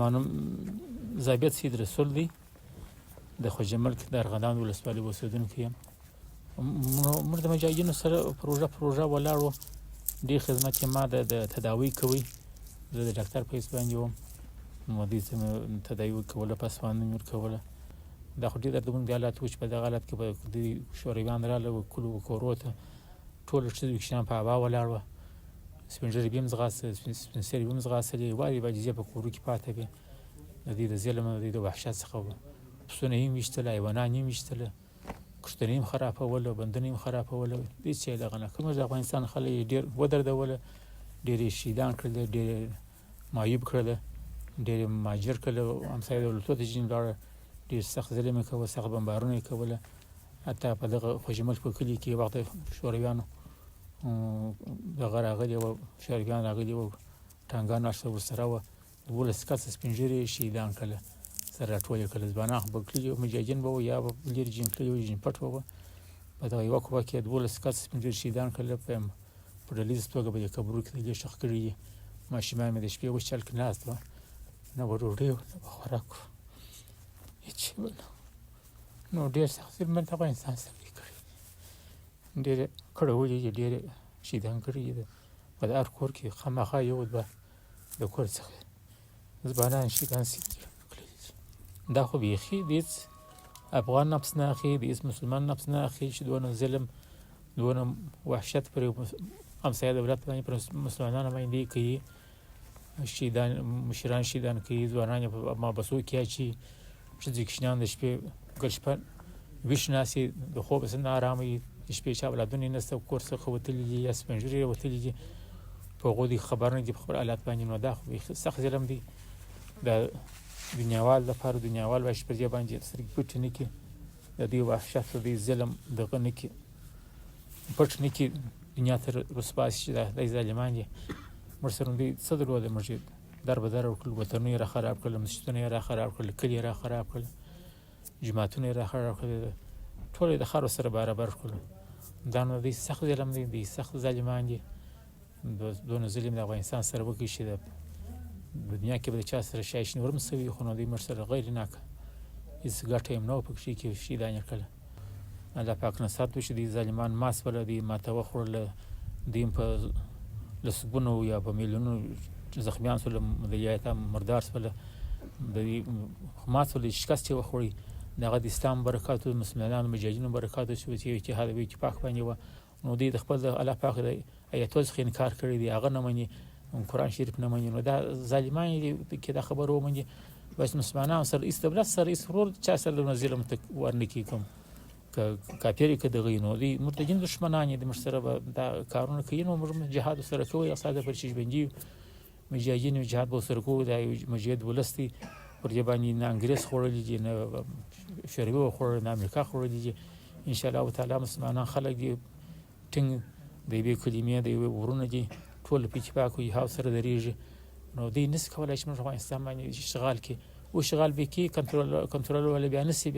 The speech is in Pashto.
زما نوم ضابط سید رسول دی، د خوږ ملک د ارغندان ولسوالۍ اوسېدونکی یم. موږ د مجاهدینو سره پروژه ولاړ وو. ډېر خدمت یې ما د تداوۍ کوي. زه د ډاکټر په حیث باندې وم، نو دوی ته مې تداوي کوله، پسوانده مې ورکوله. دا خو ډېر دردونکي حالات وو چې په دغه حالت کې به دوی شورویان راغله کلو کورو ته، ټول ښځې کشران په هوا ولاړ وه، سپین ږیري هم ځغاسته، سپین سرې هم ځغاستلې، یوازې عاجزي په کورو کې پاتې وې. د دوی د ظلم د دوی د وحشت څخه وه. پسونه یې هم ویشتل، حیوانان یې هم ویشتله، کښتونه یې هم خرابوله، بندونه یې هم خرابوله. هېڅ شی دغه نه. کومه د افغانستان خلک یې ډېر ودردوله، ډېر یې شهیدان کړل، ډېر یې معیوب کړل، ډېر یې مهاجر کړل، همسایه دولتونو ته ځینې لاړل، ډېر سخت ظلم یې کوه، سخت بمبارونه یې کوله. حتی په دغه خوږ ملک په کلي کې وخت شورویانو دغه راغلي وه، شورویان راغلي وه، ټانکان ورسره وه، 12 کسه سپین ږیري یې شهیدان کړله، سره راټول یې کړل. ځوانان خو به کلي مجاهدین به وو یا به لرې جین تللي وو، جین پټ به وه. په دغه یوه قوه کې 12 کسه سپین ږیري شهیدان کړل. په ډلیزه توګه به یې قبرونو کې دلې ښخ کړي دي. ماشومان مې د شپې وچل کې ناست وه، نه به ډوډۍ وه نه به خوراک وه، هېڅ شی به نه. نو ډېر سخت ظلم د افغانستان سره یې کړی، ډېر یې کړولي دي، ډېر یې شهیدان کړي دي. په هر کور کې خامخا یو دوه د کور څخه ځوانان شهیدان شوي دي. دا خو بیخي د هېڅ افغان نفس نه اخلي، د هېڅ مسلمان نفس نه اخلي چې دونه ظلم، دونه وحشت پر همسایه دولت باندې، پر مسلمانانو باندې کوي. شهیدان، مشران شهیدان کوي، ځوانان یې په محبسو کې اچوي، ښځې کشران د شپې ګل شپه ویښ ناست دي، د خوب اصلا نه ارامه وي، د شپې چې اولادونه یې نشته، کور څخه وتلي دي یا سپین ږیري یې وتلي دي، په هغو دوی خبر نه دي په خپل حالات باندې. نو دا خو بیخي سخت ظلم دی. د دنیاوال لپاره دنیاوال باید پر دې باندې سترګې پټې نه کړي، د دوی وحشت، د دوی ظلم دغه نه کړي، پټ نه کړي، دنیا ته رسوا شي چې دا ظالمان دي. موږ سره دوی څه درلوده؟ موږ یې در به در وکړل، وطنونه یې را خراب کړل، مسجدونه یې را خراب کړل، کلي یې را خراب کړل، جوماتونه یې را خراب کړل، ټول یې د خاورو سره برابر کړل. دا نو دوی سخت ظلم دی، دوی سخت ظالمان دي. دونه ظلم د افغانستان سره وکړي چې د دنیا کې به د چا سره شایش نور هم شوي، خو نو دوی موږ سره غیر ناکه هېڅ ګټه یې نه وه پکښې کې شهیدان یې کړله. الله پاک نصرت وشي. دوی ظالمان مات شوله، دوی ماته وخوړله، دوی په لسګونو یا په میلیونونو زخمیان شوله، یا مردار شوله، دوی مات شوله، شکست یې وخوړی. د هغه د اسلام برکاتو، مسلمانانو مجاهدینو برکاتو چې یو اتحاد او اتفاق باندې وه. نو دوی د خپل د الله پاک د ایتونو څخه انکار کړی دی، هغه نه مني، قرآن شریف نه مني. نو دا ظالمان دي کې دا خبره ومني. بس مسلمانانو سره هېڅ دولت سره هېڅ ورور چا سره دونه ظلم ورنه کړي، کوم که کافر یې که دغه یې، نو دوی مرتدین دښمنان یې، موږ سره به دا کارونه کوي. نو موږ جهاد ورسره کوو، اقتصاد پر چې ژوندي یو مجاهدین یو، جهاد به ورسره کوو. دا یو مجاهد ولس دی، پر دې باندې نه انګرېز خوړلي دي، نه شوروي وخوړل، نه امریکا خوړلي دي. انشاءالله تعالی مسلمانان خلک دي، ټینګ د یوې کلمې د یوې ورونه دي، ټول په اتفاق او اتحاد سره درېږي. نو دوی نشي کولی چې موږ افغانستان باندې اشغال کړي. و اشغال به کړي، کنټرول بیا نه شي.